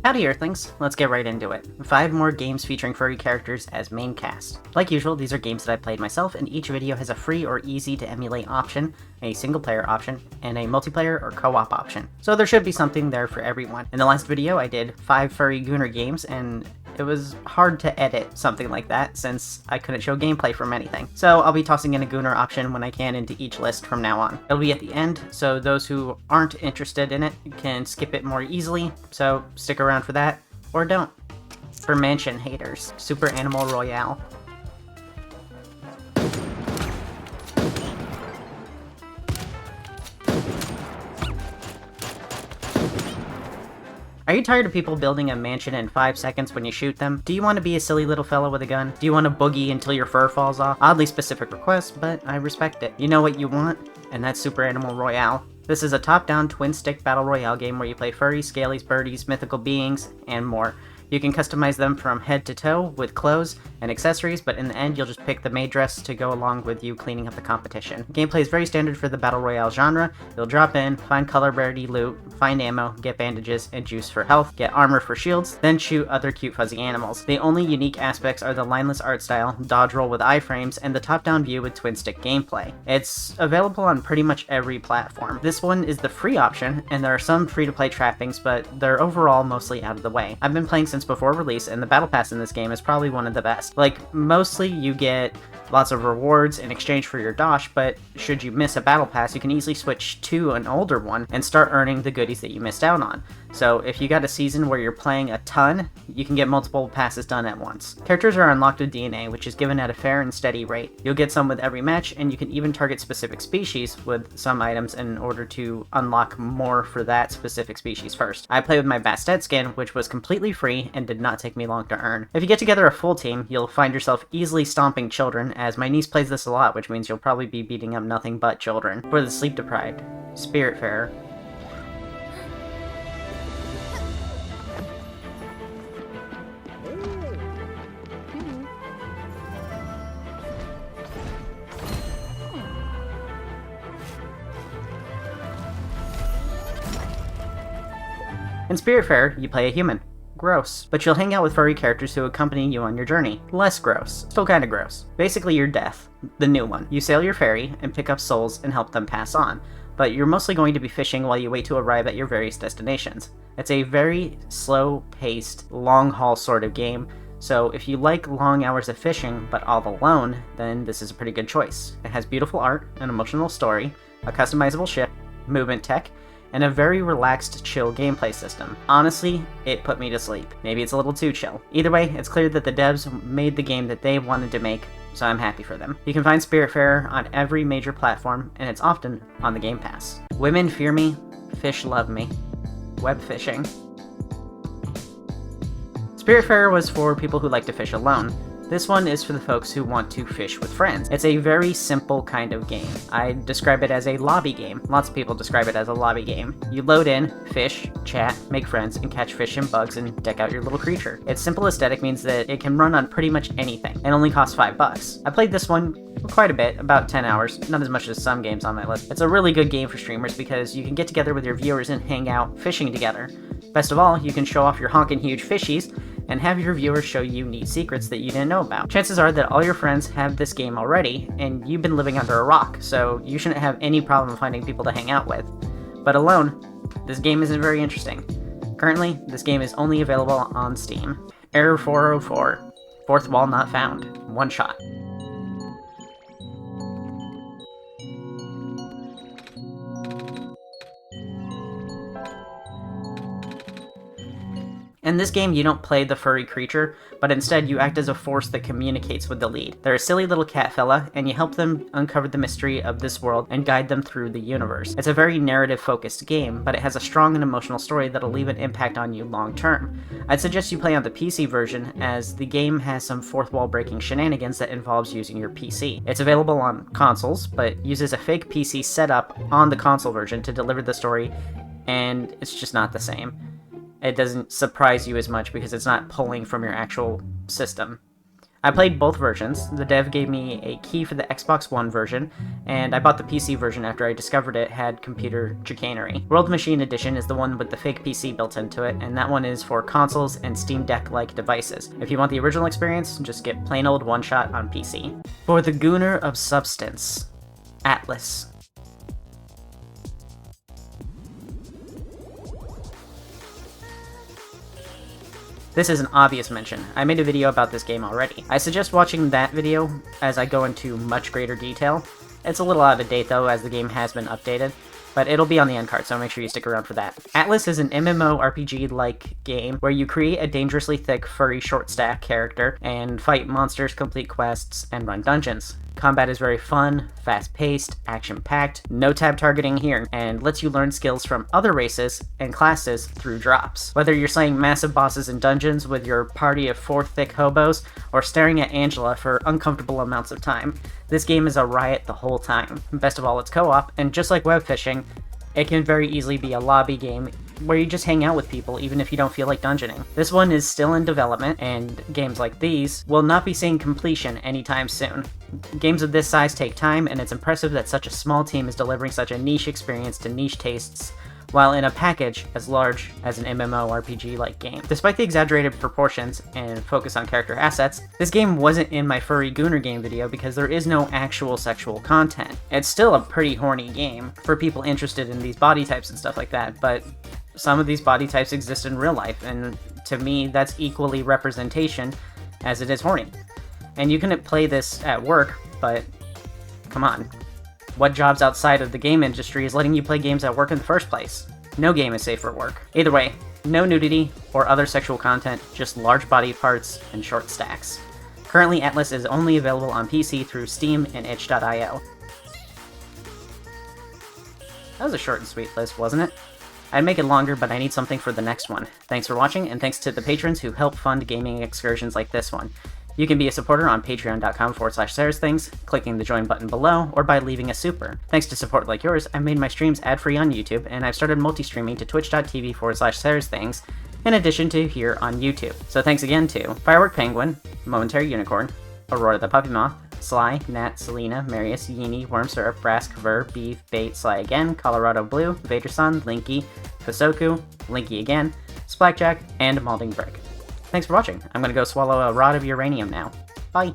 Howdy Earthlings, let's get right into it. 5 more games featuring furry characters as main cast. Like usual, these are games that I played myself, and each video has a free or easy to emulate option, a single player option, and a multiplayer or co-op option. So there should be something there for everyone. In the last video I did 5 furry Gooner games, and it was hard to edit something like that since I couldn't show gameplay from anything. So I'll be tossing in a Gooner option when I can into each list from now on. It'll be at the end, so those who aren't interested in it can skip it more easily, so stick around for that, or don't. For mansion haters, Super Animal Royale. Are you tired of people building a mansion in 5 seconds when you shoot them? Do you want to be a silly little fellow with a gun? Do you want to boogie until your fur falls off? Oddly specific request, but I respect it. You know what you want? And that's Super Animal Royale. This is a top-down twin-stick battle royale game where you play furries, scalies, birdies, mythical beings, and more. You can customize them from head to toe with clothes and accessories, but in the end you'll just pick the maid dress to go along with you cleaning up the competition. Gameplay is very standard for the battle royale genre. You'll drop in, find color rarity loot, find ammo, get bandages and juice for health, get armor for shields, then shoot other cute fuzzy animals. The only unique aspects are the lineless art style, dodge roll with iframes, and the top-down view with twin-stick gameplay. It's available on pretty much every platform. This one is the free option, and there are some free-to-play trappings, but they're overall mostly out of the way. I've been playing since before release, and the battle pass in this game is probably one of the best. Like, mostly you get lots of rewards in exchange for your dosh, but should you miss a battle pass, you can easily switch to an older one and start earning the goodies that you missed out on. So if you got a season where you're playing a ton, you can get multiple passes done at once. Characters are unlocked with DNA, which is given at a fair and steady rate. You'll get some with every match, and you can even target specific species with some items in order to unlock more for that specific species first. I play with my Bastet skin, which was completely free and did not take me long to earn. If you get together a full team, you'll find yourself easily stomping children, as my niece plays this a lot, which means you'll probably be beating up nothing but children. For the sleep deprived, Spiritfarer. In Spiritfarer, you play a human. Gross. But you'll hang out with furry characters who accompany you on your journey. Less gross. Still kinda gross. Basically, you're Death, the new one. You sail your ferry and pick up souls and help them pass on, but you're mostly going to be fishing while you wait to arrive at your various destinations. It's a very slow-paced, long-haul sort of game, so if you like long hours of fishing but all alone, then this is a pretty good choice. It has beautiful art, an emotional story, a customizable ship, movement tech, and a very relaxed, chill gameplay system. Honestly, it put me to sleep. Maybe it's a little too chill. Either way, it's clear that the devs made the game that they wanted to make, so I'm happy for them. You can find Spiritfarer on every major platform, and it's often on the Game Pass. Women fear me, fish love me. Web fishing. Spiritfarer was for people who like to fish alone. This one is for the folks who want to fish with friends. It's a very simple kind of game. I describe it as a lobby game. Lots of people describe it as a lobby game. You load in, fish, chat, make friends, and catch fish and bugs and deck out your little creature. Its simple aesthetic means that it can run on pretty much anything, and only costs $5. I played this one quite a bit, about 10 hours, not as much as some games on my list. It's a really good game for streamers because you can get together with your viewers and hang out fishing together. Best of all, you can show off your honkin' huge fishies and have your viewers show you neat secrets that you didn't know about. Chances are that all your friends have this game already, and you've been living under a rock, so you shouldn't have any problem finding people to hang out with. But alone, this game isn't very interesting. Currently, this game is only available on Steam. Error 404. Fourth wall not found. One shot. In this game, you don't play the furry creature, but instead you act as a force that communicates with the lead. They're a silly little cat fella, and you help them uncover the mystery of this world and guide them through the universe. It's a very narrative-focused game, but it has a strong and emotional story that'll leave an impact on you long-term. I'd suggest you play on the PC version, as the game has some fourth-wall-breaking shenanigans that involves using your PC. It's available on consoles, but uses a fake PC setup on the console version to deliver the story, and it's just not the same. It doesn't surprise you as much because it's not pulling from your actual system. I played both versions. The dev gave me a key for the Xbox One version, and I bought the PC version after I discovered it had computer chicanery. World Machine Edition is the one with the fake PC built into it, and that one is for consoles and Steam Deck-like devices. If you want the original experience, just get plain old one-shot on PC. For the Gooner of substance, Atlas. This is an obvious mention. I made a video about this game already. I suggest watching that video as I go into much greater detail. It's a little out of date though, as the game has been updated, but it'll be on the end card, so make sure you stick around for that. Atlas is an MMORPG-like game where you create a dangerously thick furry short stack character and fight monsters, complete quests, and run dungeons. Combat is very fun, fast-paced, action-packed, no tab targeting here, and lets you learn skills from other races and classes through drops. Whether you're slaying massive bosses in dungeons with your party of 4 thick hobos, or staring at Angela for uncomfortable amounts of time, this game is a riot the whole time. Best of all, it's co-op, and just like web fishing, it can very easily be a lobby game where you just hang out with people even if you don't feel like dungeoning. This one is still in development, and games like these will not be seeing completion anytime soon. Games of this size take time, and it's impressive that such a small team is delivering such a niche experience to niche tastes while in a package as large as an MMORPG-like game. Despite the exaggerated proportions and focus on character assets, this game wasn't in my Furry Gooner game video because there is no actual sexual content. It's still a pretty horny game for people interested in these body types and stuff like that, but some of these body types exist in real life, and to me, that's equally representation as it is horny. And you can play this at work, but come on. What jobs outside of the game industry is letting you play games at work in the first place? No game is safe for work. Either way, no nudity or other sexual content, just large body parts and short stacks. Currently, Atlas is only available on PC through Steam and itch.io. That was a short and sweet list, wasn't it? I'd make it longer, but I need something for the next one. Thanks for watching, and thanks to the patrons who help fund gaming excursions like this one. You can be a supporter on patreon.com/SerasThings, clicking the join button below, or by leaving a super. Thanks to support like yours, I've made my streams ad-free on YouTube, and I've started multi-streaming to twitch.tv/SerasThings, in addition to here on YouTube. So thanks again to Firework Penguin, Momentary Unicorn, Aurora the Puppy Moth, Sly, Nat, Selena, Marius, Yeenie, Worm Syrup, Brask, Ver, Beef, Bait, Sly again, Colorado Blue, Vaderson, Linky, Fasoku, Linky again, Splackjack, and Malding Brick. Thanks for watching. I'm gonna go swallow a rod of uranium now. Bye!